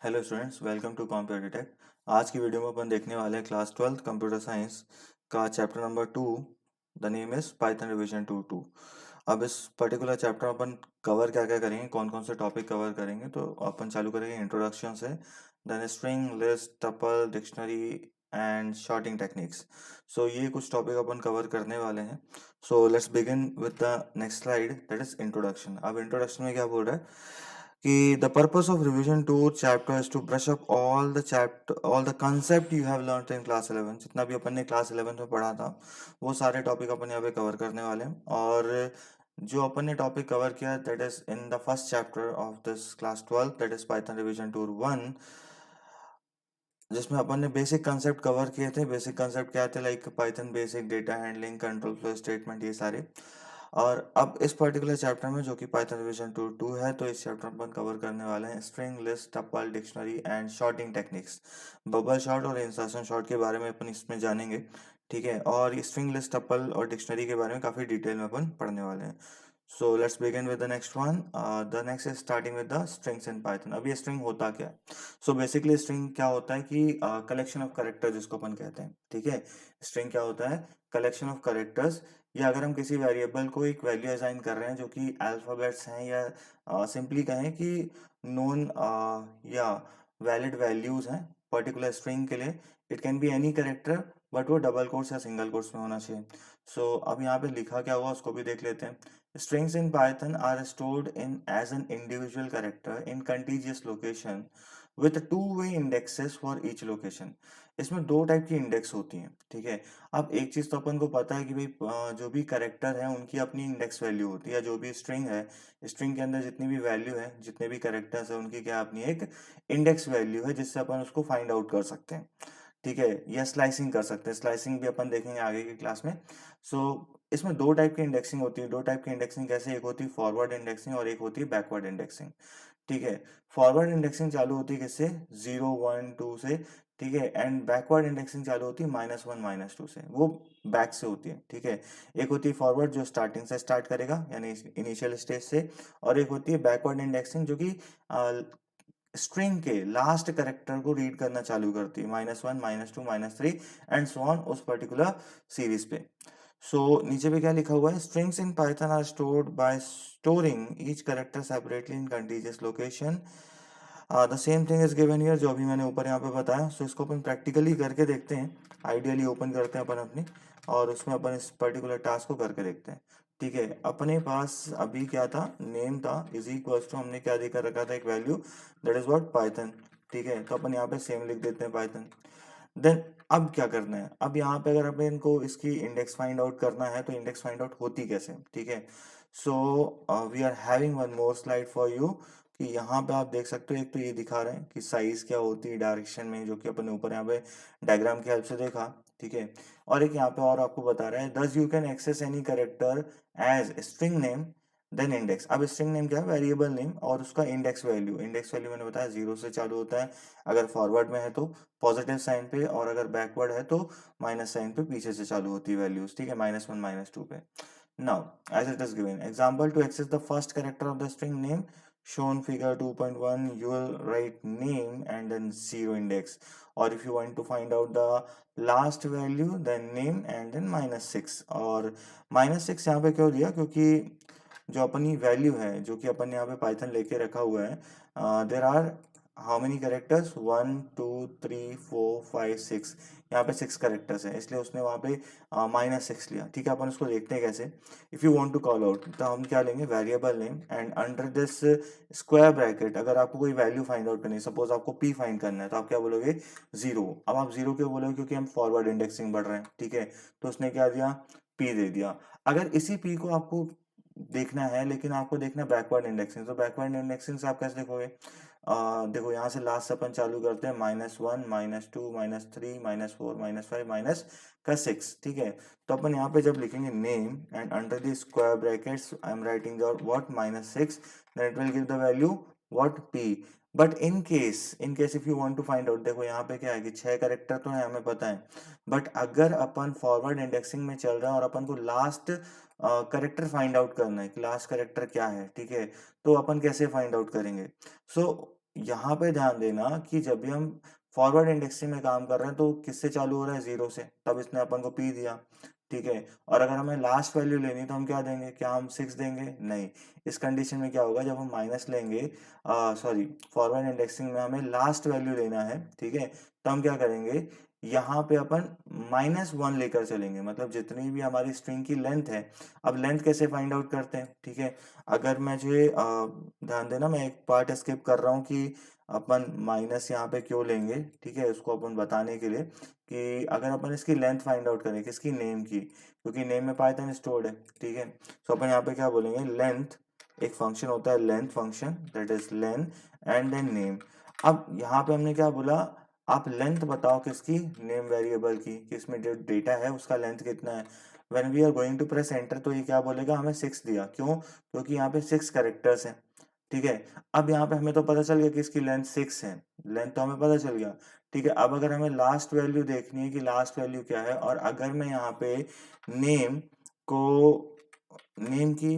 Hello students, welcome to computer tech. आज की video में अपन देखने वाले हैं क्लास 12 कंप्यूटर साइंस का chapter number 2। The name is Python revision 2 अब इस पर्टिकुलर चैप्टर में अपन कवर क्या क्या करेंगे, कौन कौन से टॉपिक कवर करेंगे, तो अपन चालू करेंगे इंट्रोडक्शन से। Then string, list, tuple, dictionary and sorting techniques. So ये कुछ टॉपिक अपन कवर करने वाले हैं। So let's begin with the next slide, that is introduction. अब इंट्रोडक्शन में क्या बोल रहा है कि the purpose of revision 2 chapter is to brush up all the concept you have learned in class 11। जितना भी अपन ने क्लास 11 में पढ़ा था वो सारे टॉपिक अपन यहाँ पे कवर करने वाले हैं। और जो अपन ने टॉपिक कवर किया that is in the first chapter of this class 12, that is Python revision tour 1, जिसमें अपन ने बेसिक कंसेप्ट कवर किए थे। बेसिक कंसेप्ट क्या थे, like Python basic, data handling, control flow statement, ये सारे। और अब इस पर्टिकुलर चैप्टर में जो कि पाइथन रिवीजन टू 2 है, तो इस चैप्टर में अपन कवर करने वाले हैं string, list, tuple, dictionary and sorting techniques. Bubble sort और इंसर्शन शॉर्ट के बारे में अपन इसमें जानेंगे। ठीक है, और स्ट्रिंग, लिस्ट, टपल और डिक्शनरी के बारे में काफी डिटेल में अपन पढ़ने वाले हैं। So let's begin with the next one. The next is starting with the strings in Python। अब ये string होता क्या है? So basically string क्या होता है कि collection of characters जिसको अपन कहते हैं। ठीक है, string क्या होता है? collection of characters। या अगर हम किसी वेरिएबल को एक वैल्यू असाइन कर रहे हैं जो कि अल्फाबेट्स हैं, या सिंपली कहें कि नोन या वैलिड वैल्यूज हैं पर्टिकुलर स्ट्रिंग के लिए, it can be any character, but वो डबल कोट्स या सिंगल कोट्स में होना चाहिए। सो अब यहाँ पे लिखा क्या हुआ उसको भी देख लेते हैं। Strings in Python are stored in as an individual character in contiguous location with two-way indexes for each location। इसमें दो टाइप की इंडेक्स होती हैं। ठीक है, अब एक चीज तो अपन को पता है कि भाई जो भी कैरेक्टर है उनकी अपनी इंडेक्स वैल्यू होती है। जो भी स्ट्रिंग है, स्ट्रिंग के अंदर जितनी भी वैल्यू है, जितने भी कैरेक्टर्स है, उनकी क्या अपनी एक इंडेक्स वैल्यू है जिससे अपन उसको फाइंड आउट कर सकते हैं। ठीक है, या स्लाइसिंग कर सकते हैं। स्लाइसिंग भी अपन देखेंगे आगे की क्लास में। सो इसमें दो टाइप की इंडेक्सिंग होती है। दो टाइप की इंडेक्सिंग कैसे, एक होती है फॉरवर्ड इंडेक्सिंग और एक होती है बैकवर्ड इंडेक्सिंग। ठीक है, फॉरवर्ड इंडेक्सिंग चालू होती है किससे, 0 1 2 से। ठीक है, एंड बैकवर्ड इंडेक्सिंग चालू होती है -1 -2 से, वो बैक से होती है। ठीक है, एक होती है फॉरवर्ड जो स्टार्टिंग से स्टार्ट करेगा यानी इनिशियल स्टेज से, और एक होती है बैकवर्ड इंडेक्सिंग जो कि स्ट्रिंग के लास्ट करेक्टर को रीड करना चालू करती है, -1 -2 -3 एंड सो ऑन, उस पर्टिकुलर सीरीज पे। सो नीचे पे क्या लिखा हुआ है, strings in Python are stored by storing each character separately in contiguous location. The same thing is given here, जो अभी मैंने ऊपर यहाँ पे बताया। सो इसको अपन प्रैक्टिकली करके देखते हैं। आइडियली ओपन करते हैं अपन अपनी, और उसमें अपन इस पर्टिकुलर टास्क को करके देखते हैं। ठीक है, अपने पास अभी क्या था, नेम था, इज इक्वल टू, हमने क्या देकर रखा था, एक value, that is what Python. ठीक है, तो अपन यहाँ पे सेम लिख देते हैं पाइथन। देन अब क्या करना है, अब यहाँ पे अगर अपन को इसकी इंडेक्स फाइंड आउट करना है तो इंडेक्स फाइंड आउट होती कैसे। ठीक है, so we are having one more slide for you, कि यहाँ पे आप देख सकते हो, एक तो ये दिखा रहे हैं कि साइज क्या होती है डायरेक्शन में, जो कि अपन ने ऊपर यहाँ पे डायग्राम की हेल्प से देखा। ठीक है, और एक यहाँ पे और आपको बता रहा है, thus you can access any character as string name then index. अब स्ट्रिंग नेम क्या है, वेरिएबल नेम, और उसका इंडेक्स वैल्यू, इंडेक्स वैल्यू मैंने बताया 0 से चालू होता है, अगर फॉरवर्ड में है तो पॉजिटिव साइन पे, और अगर बैकवर्ड है तो माइनस साइन पे पीछे से चालू होती है वैल्यूज। ठीक है, -1 -2 पे। Now as it is given example, to access the first character of the string name shown figure 2.1, you will write name and then 0 index, or if you want to find out the last value then name and then -6। और -6 यहाँ पे क्यों दिया, क्योंकि जो अपनी value है, जो कि अपन यहाँ पे पाइथन लेके रखा हुआ है, there are how many characters, 1 2 3 4 5 6, यहाँ पे 6 करेक्टर्स है, इसलिए उसने वहाँ पे -6 लिया। ठीक है, अपन उसको देखते हैं कैसे। If you want to call out तो हम क्या लेंगे, variable name and under this square bracket, अगर आपको कोई वैल्यू फाइंड आउट करनी है, सपोज आपको पी फाइंड करना है, तो आप क्या बोलोगे, 0। अब आप 0 क्यों बोलोगे, क्योंकि हम फॉरवर्ड इंडेक्सिंग बढ़ रहे हैं। ठीक है, तो उसने क्या दिया, पी दे दिया। अगर इसी पी को आपको देखना है, लेकिन आपको देखना है बैकवर्ड इंडेक्सिंग, तो बैकवर्ड इंडेक्सिंग से आप कैसे देखोगे, देखो यहाँ से लास्ट से अपन चालू करते हैं, -1 -2 -3 -4 -5 माइनस का 6। ठीक है, तो अपन यहाँ पे जब लिखेंगे name and under the square brackets I am writing the what -6, then it will give the value what P. But in case if you want to find out, देखो यहाँ पे क्या है कि 6 करेक्टर तो है हमें पता है, बट अगर अपन फॉरवर्ड इंडेक्सिंग में चल रहे हैं और अपन को लास्ट करेक्टर फाइंड आउट करना है कि लास्ट करेक्टर क्या है। ठीक है, तो अपन कैसे फाइंड आउट करेंगे। सो यहाँ पे ध्यान देना कि जब भी हम फॉरवर्ड इंडेक्सिंग में काम कर रहे हैं तो किससे चालू हो रहा है, 0 से, तब इसने अपन को p दिया, ठीक है। और अगर हमें लास्ट वैल्यू लेनी है तो हम क्या देंगे, क्या हम 6 देंगे, नहीं। इस कंडीशन में क्या होगा, जब हम माइनस लेंगे, सॉरी, फॉरवर्ड इंडेक्सिंग में हमें लास्ट वैल्यू लेना है, ठीक है, तो हम क्या करेंगे, यहाँ पे अपन -1 लेकर चलेंगे, मतलब जितनी भी हमारी स्ट्रिंग की लेंथ है। अब लेंथ कैसे फाइंड आउट करते हैं, ठीक है। अगर मुझे ध्यान देना, मैं एक पार्ट स्किप कर रहा हूँ कि अपन माइनस यहाँ पे क्यों लेंगे, ठीक है, उसको अपन बताने के लिए कि अगर अपन इसकी लेंथ फाइंड आउट करें, किसकी, नेम की, क्योंकि नेम में पाइथन स्टोर्ड है, ठीक है। तो अपन यहाँ पे क्या बोलेंगे, लेंथ, एक फंक्शन होता है length function, that is len and then name. अब यहाँ पे हमने क्या बोला, आप लेंथ बताओ किसकी, नेम वेरिएबल की, कि इसमें जो डेटा है उसका लेंथ कितना है। When we are going to press enter तो ये क्या बोलेगा, हमें 6 दिया, क्यों, क्योंकि यहाँ पे 6 कैरेक्टर्स हैं, ठीक है। अब यहाँ पे हमें तो पता चल गया कि इसकी लेंथ 6 है, लेंथ तो हमें पता चल गया, ठीक है। अब अगर हमें लास्ट वैल्यू देखनी है कि लास्ट वैल्यू क्या है, और अगर मैं यहाँ पे नेम को, नेम की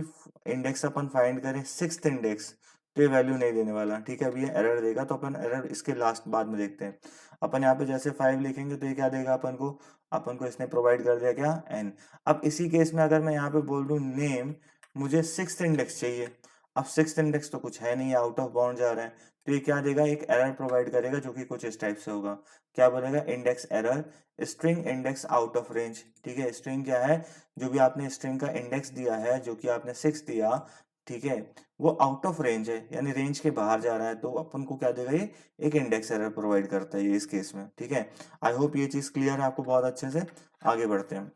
इंडेक्स अपन फाइंड करें 6th इंडेक्स, तो ये वैल्यू नहीं देने वाला, ठीक है। अब ये एरर देगा, तो अपन एरर इसके लास्ट बाद में देखते हैं। अपन यहाँ पे जैसे 5 लिखेंगे तो ये क्या देगा अपन को इसने प्रोवाइड कर दिया क्या, n। अब इसी केस में अगर मैं यहाँ पे बोल दूं नेम, मुझे 6th इंडेक्स चाहिए, अब 6th इंडेक्स तो कुछ है नहीं, आउट ऑफ बाउंड जा रहा है, तो ये क्या देगा, एक एरर प्रोवाइड करेगा जो कि कुछ इस टाइप से होगा, क्या बोलेगा, index error, string index out of range, ठीक है। स्ट्रिंग क्या है, जो भी आपने स्ट्रिंग का इंडेक्स दिया है, जो कि आपने 6 दिया, ठीक है, वो आउट ऑफ रेंज है, यानी रेंज के बाहर जा रहा है, तो अपन को क्या देगा, ये एक इंडेक्स एरर प्रोवाइड करता है ये इस केस में, ठीक है। आई होप ये चीज क्लियर है आपको बहुत अच्छे से। आगे बढ़ते हैं।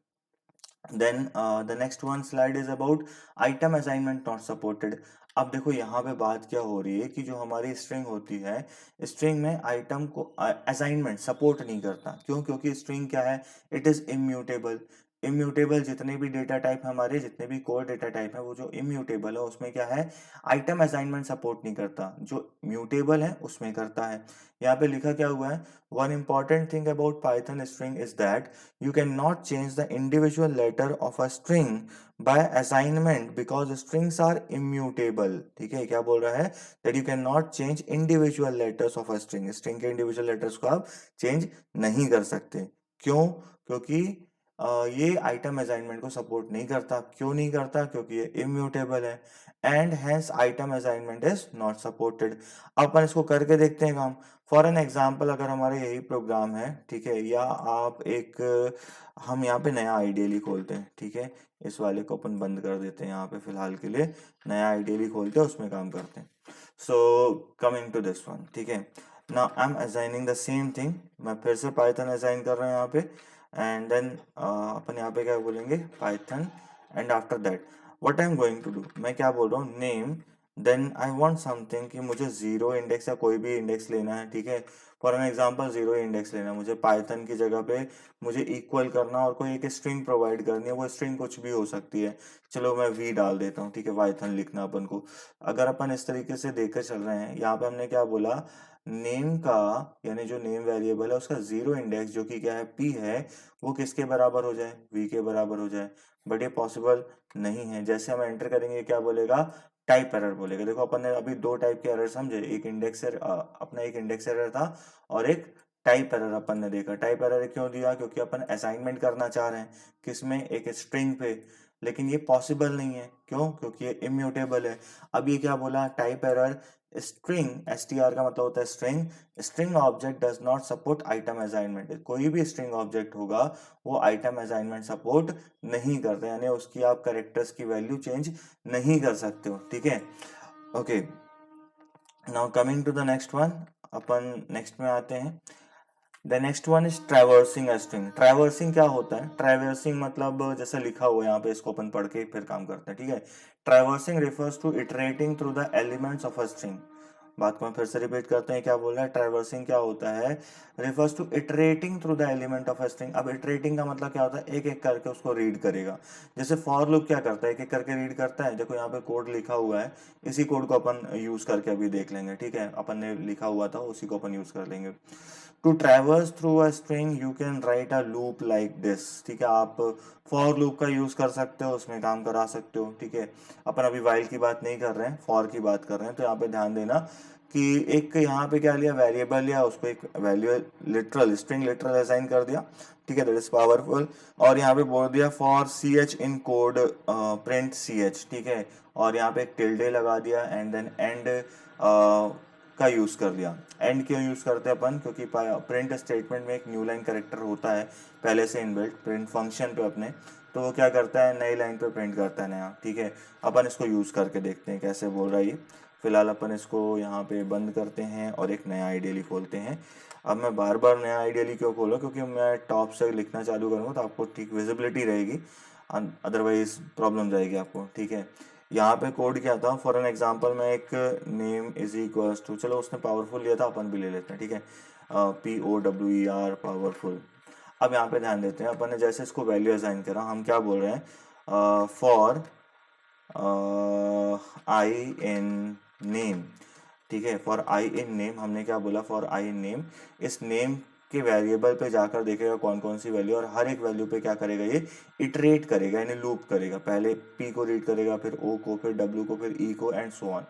Then the next one slide is about item assignment not supported. अब देखो यहाँ पे बात क्या हो रही है कि जो हमारी स्ट्रिंग होती है, स्ट्रिंग में आइटम को असाइनमेंट सपोर्ट नहीं करता, क्यों, क्योंकि स्ट्रिंग क्या है, इट इज इम्यूटेबल। इम्यूटेबल जितने भी डेटा टाइप हमारे, जितने भी कोर डेटा टाइप है, वो जो इम्यूटेबल है उसमें क्या है, आइटम असाइनमेंट सपोर्ट नहीं करता, जो म्यूटेबल है उसमें करता है। यहाँ पे लिखा क्या हुआ है, one important thing about Python string is that you cannot change the individual letter of a string by assignment because strings are immutable। ठीक है, क्या बोल रहा है, that you cannot change individual letters of a string के individual letters को आप change नहीं कर सकते, क्यों, क्योंकि ये आइटम असाइनमेंट को सपोर्ट नहीं करता। क्यों नहीं करता, क्योंकि ये इम्यूटेबल है, and hence item assignment is not supported. अपन इसको करके देखते हैं काम। फॉर एन एग्जाम्पल, अगर हमारा यही प्रोग्राम है, ठीक है, या आप एक, हम यहाँ पे नया आइडियली खोलते हैं, ठीक है, इस वाले को अपन बंद कर देते हैं यहाँ पे फिलहाल के लिए, नया आइडियली खोलते हैं, उसमें काम करते हैं। So coming to this one, ठीक है, now I am assigning the same thing, मैं फिर से पाइथन असाइन कर रहा हूँ यहाँ पे, एंड देन अपन यहाँ पे क्या बोलेंगे, Python, and after that what I am going to do, मैं क्या बोल रहा हूँ, name, then I want something कि मुझे 0 इंडेक्स या कोई भी इंडेक्स लेना है, ठीक है। फॉर एन एग्जांपल 0 इंडेक्स लेना है मुझे, पाइथन की जगह पे मुझे इक्वल करना और कोई एक स्ट्रिंग प्रोवाइड करनी है, वो स्ट्रिंग कुछ भी हो सकती है, चलो मैं वी डाल देता हूँ, ठीक है, पाइथन लिखना अपन को। अगर अपन इस तरीके से देखकर चल रहे हैं, यहाँ पे हमने क्या बोला, नेम का, यानी जो नेम वेरिएबल है उसका 0 इंडेक्स जो कि क्या है, p है, वो किसके बराबर हो जाए, v के बराबर हो जाए, बट ये पॉसिबल नहीं है। जैसे हम एंटर करेंगे क्या बोलेगा, टाइप एरर बोलेगा। देखो अपन ने अभी दो टाइप के एरर समझे, एक इंडेक्स अपना एक इंडेक्स एरर था, और एक टाइप एरर अपन ने देखा। टाइप एरर क्यों दिया, क्योंकि अपन असाइनमेंट करना चाह रहे हैं, किसमें, एक स्ट्रिंग पे, लेकिन ये पॉसिबल नहीं है, क्यों, क्योंकि ये इम्यूटेबल है। अब ये क्या बोला, टाइप एरर, स्ट्रिंग, str का मतलब होता है string, string object does not support item assignment. कोई भी स्ट्रिंग ऑब्जेक्ट होगा वो आइटम असाइनमेंट सपोर्ट नहीं करते, यानी उसकी आप कैरेक्टर्स की वैल्यू चेंज नहीं कर सकते हो, ठीक है। Okay, now coming to the next one, अपन नेक्स्ट में आते हैं। The next one is traversing a string. Traversing क्या होता है, ट्रैवर्सिंग मतलब जैसे लिखा हुआ है यहाँ पे, इसको अपन पढ़ के फिर काम करते हैं, ठीक है। Traversing refers to iterating through the elements of a string. बात को मैं फिर से रिपीट करते हैं, क्या बोल रहा है, ट्रैवर्सिंग क्या होता है, refers to iterating through the element of a string. अब इटरेटिंग का मतलब क्या होता है, एक एक करके उसको रीड करेगा। जैसे फॉर लूप क्या करता है, एक एक करके रीड करता है। देखो यहाँ पे कोड लिखा हुआ है, इसी कोड को अपन यूज करके अभी देख लेंगे, ठीक है, अपन ने लिखा हुआ था उसी को अपन यूज कर लेंगे। To traverse through a string you can write a loop like this, ठीक है। आप फॉर लूप का यूज कर सकते हो, उसमें काम करा सकते हो, ठीक है। अपन अभी वाइल की बात नहीं कर रहे हैं, फॉर की बात कर रहे हैं, तो यहाँ पे ध्यान देना कि एक यहाँ पे क्या लिया, वेरिएबल लिया, उसको एक value literal string literal assign कर दिया, ठीक है, दैट इज पावरफुल। और यहाँ पे बोल दिया for C H in code print C H, ठीक है, और यहाँ पे एक टिल्डे लगा दिया एंड देन एंड का यूज कर दिया। एंड क्यों यूज करते हैं अपन, क्योंकि प्रिंट स्टेटमेंट में एक न्यू लाइन करेक्टर होता है पहले से इनबिल्ट प्रिंट फंक्शन पे अपने, तो वो क्या करता है, नई लाइन पे प्रिंट करता है नया, ठीक है। अपन इसको यूज करके देखते हैं कैसे बोल रहा है ये। फिलहाल अपन इसको यहाँ पे बंद करते हैं और एक नया आइडियली खोलते हैं। अब मैं बार बार नया आइडियली क्यों खोलूँ, क्योंकि मैं टॉप से लिखना चालू करूँगा तो आपको ठीक विजिबिलिटी रहेगी, अदरवाइज प्रॉब्लम जाएगी आपको, ठीक है। यहाँ पे कोड क्या था, फॉर एन एग्जांपल मैं एक नेम इज इक्वल्स टू, चलो उसने पावरफुल लिया था, अपन भी ले लेते हैं, ठीक है, POWER पावरफुल। अब यहाँ पे ध्यान देते हैं, अपन ने जैसे इसको वैल्यू असाइन करा, हम क्या बोल रहे हैं, फॉर आई इन नेम, ठीक है, फॉर आई इन नेम हमने क्या बोला, फॉर आई इन नेम, इस नेम के वेरिएबल पे जाकर देखेगा कौन कौन सी वैल्यू, और हर एक वैल्यू पे क्या करेगा, ये इटरेट करेगा, यानी लूप करेगा, पहले p को रीड करेगा, फिर o को, फिर w को, फिर e को, एंड सो ऑन।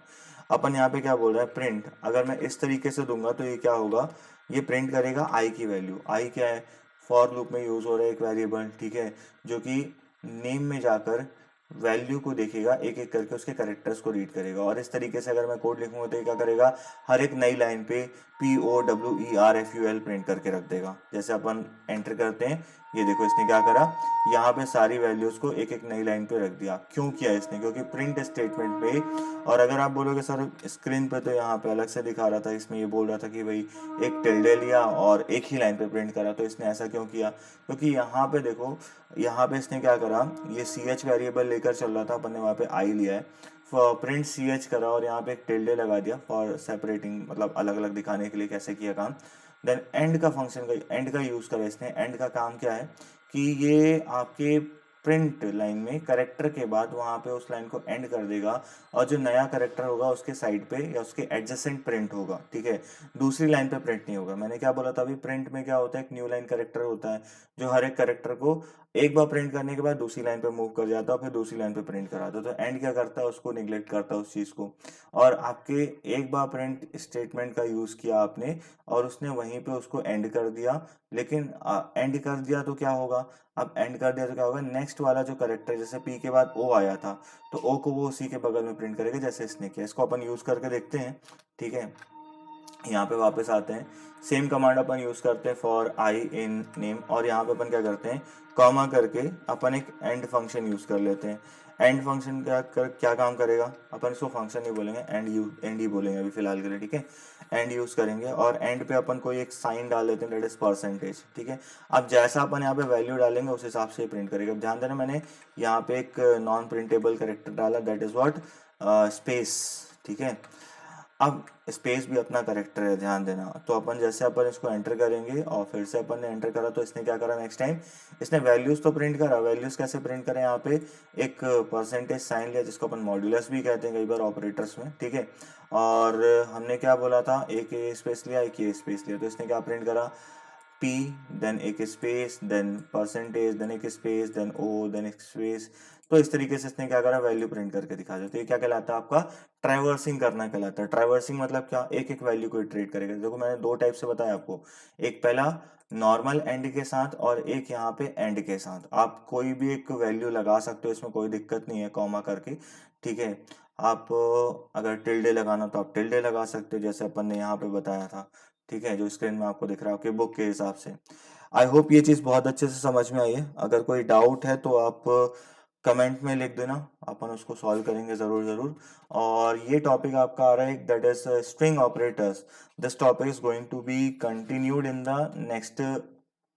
अपन यहाँ पे क्या बोल रहा है, प्रिंट, अगर मैं इस तरीके से दूंगा तो ये क्या होगा, ये प्रिंट करेगा i की वैल्यू। i क्या है, फॉर लूप में यूज हो रहा है एक वेरिएबल, ठीक है, जो कि नेम में जाकर वैल्यू को देखेगा, एक एक करके उसके कैरेक्टर्स को रीड करेगा। और इस तरीके से अगर मैं कोड लिखूंगा तो ये क्या करेगा, हर एक नई लाइन पे POWERFUL प्रिंट करके रख देगा। जैसे अपन एंटर करते हैं, ये देखो इसने क्या करा, यहाँ पे सारी वैल्यूज को एक एक नई लाइन पे रख दिया। क्यों किया इसने, क्योंकि प्रिंट स्टेटमेंट पे, और अगर आप बोलोगे सर स्क्रीन पे तो यहाँ पे अलग से दिखा रहा था, इसमें ये बोल रहा था कि भाई एक टिल्डे लिया और एक ही लाइन पे प्रिंट करा, तो इसने ऐसा क्यों किया, क्योंकि यहाँ पे देखो, यहाँ पे इसने क्या करा, ये सी एच वेरिएबल लेकर चल रहा था, अपन ने वहाँ पे आई लिया है, प्रिंट सी एच करा और यहाँ पे एक टिल्डे लगा दिया फॉर सेपरेटिंग, मतलब अलग अलग दिखाने के लिए कैसे किया काम। देन एंड का फंक्शन का, एंड का यूज करा इसने। एंड का काम क्या है कि ये आपके प्रिंट लाइन में करेक्टर के बाद वहां पे उस लाइन को एंड कर देगा, और जो नया करेक्टर होगा उसके साइड पे या उसके एडजेसेंट प्रिंट होगा, ठीक है, दूसरी लाइन पे प्रिंट नहीं होगा। मैंने क्या बोला था अभी, प्रिंट में क्या होता है, एक न्यू लाइन करेक्टर होता है जो हर एक करेक्टर को एक बार प्रिंट करने के बाद दूसरी लाइन पे मूव कर जाता है, फिर दूसरी लाइन पे प्रिंट कराता है। तो एंड क्या करता है, उसको निग्लेक्ट करता है उस चीज को। और आपके एक बार प्रिंट स्टेटमेंट का यूज किया आपने और उसने वहीं पे उसको एंड कर दिया, लेकिन एंड कर दिया तो क्या होगा, अब एंड कर दिया तो क्या होगा, नेक्स्ट वाला जो करेक्टर, जैसे पी के बाद ओ आया था तो ओ को वो उसी के बगल में प्रिंट करेगा जैसे इसने किया। इसको अपन यूज करके देखते हैं, ठीक है। यहाँ पे वापस आते हैं, सेम कमांड अपन यूज करते हैं फॉर आई इन नेम, और यहाँ पे अपन क्या करते हैं, कॉमा करके अपन एक एंड फंक्शन यूज कर लेते हैं। एंड फंक्शन क्या काम करेगा, अपन इसको फंक्शन नहीं बोलेंगे, एंड ही बोलेंगे अभी फिलहाल के लिए, ठीक है। एंड यूज करेंगे और एंड पे अपन कोई एक साइन डाल देते हैं, दैट इज परसेंटेज, ठीक है। अब जैसा अपन यहाँ पे वैल्यू डालेंगे उस हिसाब से प्रिंट करेगा। अब ध्यान देना, मैंने यहाँ पे एक नॉन प्रिंटेबल करेक्टर डाला, दैट इज व्हाट, स्पेस, ठीक है। अब स्पेस भी अपना करेक्टर है, ध्यान देना। तो अपन जैसे अपन इसको एंटर करेंगे और फिर से अपन ने एंटर करा, तो इसने क्या करा, नेक्स्ट टाइम इसने वैल्यूज तो प्रिंट करा। वैल्यूज कैसे प्रिंट करें, यहाँ पे एक परसेंटेज साइन लिया जिसको अपन मॉड्यूलस भी कहते हैं कई बार ऑपरेटर्स में, ठीक है। और हमने क्या बोला था, एक ए स्पेस लिया, एक ए स्पेस लिया, तो इसने क्या प्रिंट करा, P, देन एक स्पेस, देन परसेंटेज, देन एक स्पेस, देन O, देन एक स्पेस। तो इस तरीके से इसने क्या करा, वैल्यू प्रिंट करके दिखा दिया। तो ये क्या कहलाता है, आपका ट्रैवर्सिंग करना कहलाता है। ट्रैवर्सिंग मतलब क्या, एक एक वैल्यू को इटरेट करेगा। देखो मैंने दो टाइप से बताया आपको, एक पहला नॉर्मल एंड के साथ और एक यहाँ पे एंड के साथ। आप कोई भी एक वैल्यू लगा सकते हो, इसमें कोई दिक्कत नहीं है, कॉमा करके, ठीक है। आप अगर टिल्डे लगाना तो आप टिल्डे लगा सकते हो, जैसे अपन ने यहाँ पे बताया था, ठीक है, जो स्क्रीन में आपको दिख रहा है आपके बुक के हिसाब से। आई होप ये चीज़ बहुत अच्छे से समझ में आई है। अगर कोई डाउट है तो आप कमेंट में लिख देना, अपन उसको सॉल्व करेंगे ज़रूर ज़रूर। और ये टॉपिक आपका आ रहा है, that is string operators. This topic is going to be continued in the next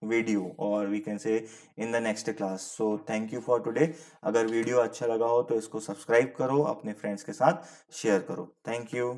video, और we can say in the next class. So thank you for today. अगर वीडियो अच्छा लगा हो तो इसको सब्सक्राइब करो, अपने फ्रेंड्स के साथ शेयर करो। Thank you.